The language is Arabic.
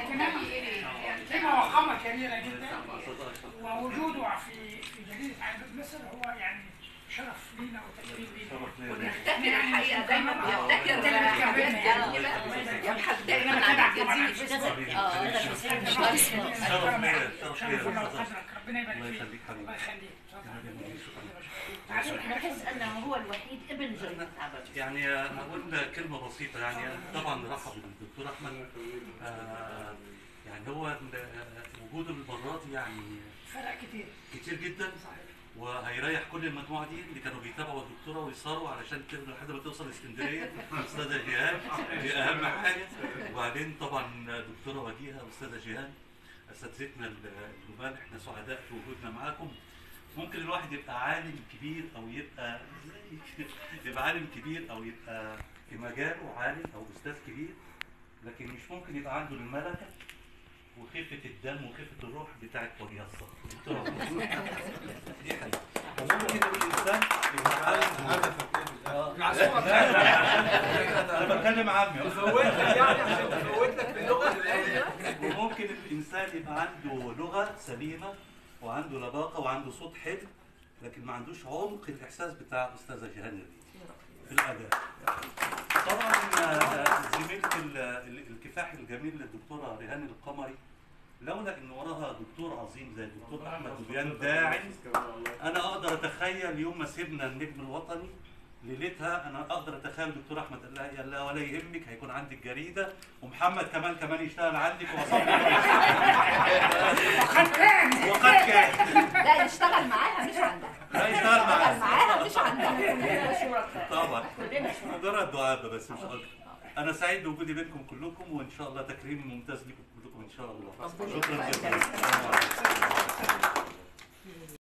كمان كلمة وخامة كبيرة جدا، ووجوده في جريدة عربية مصر هو يعني شرف لينا وتكريم لينا. ونفتكر الحقيقة دايما بيفتكر يبحث دايما عن الجديد. ربنا يبارك فيك. الله يخليك. بحس انه هو الوحيد ابن جريدة عربية. يعني هقول كلمة بسيطة، يعني طبعا نرحب بالدكتور أحمد. يعني هو وجوده المرة دي يعني فرق كتير جدا، وهيريح كل المجموعه دي اللي كانوا بيتابعوا الدكتوره ويسهروا علشان لحد ما توصل اسكندريه. استاذه جيهان دي اهم حاجه، وبعدين طبعا دكتوره وجيهه استاذه جيهان اساتذتنا الجمال، احنا سعداء في وجودنا معاكم. ممكن الواحد يبقى عالم كبير او يبقى عالم كبير او يبقى في مجاله عالم او استاذ كبير، لكن مش ممكن يبقى عنده الملكه وخفة الدم وخفة الروح بتاعت ولي الصقر. دي حقيقة. وممكن الإنسان يبقى عالم هدفك أنا بتكلم عامي بفوتك يعني عشان بفوتك باللغة. وممكن الإنسان يبقى عنده لغة سليمة وعنده لباقة وعنده صوت حلو، لكن ما عندوش عمق الإحساس بتاع أستاذة جيهان في الأداء. طبعا زميلة الكفاح الجميل للدكتورة ريهان القمري، لولا ان وراها دكتور عظيم زي الدكتور احمد دبيان داعم، انا اقدر اتخيل يوم ما سيبنا النجم الوطني ليلتها، انا اقدر اتخيل الدكتور احمد قال لها ولا يهمك هيكون عندك جريده، ومحمد كمان يشتغل عندك وقد كان لا يشتغل معاها مش عندها. لا يشتغل معاها مش عندها. كلنا شركاء طبعا، مجرد دعابه بس مش اكتر. انا سعيد بوجودي بينكم كلكم، وان شاء الله تكريم ممتاز لكم كلكم ان شاء الله. شكرا جزيلا.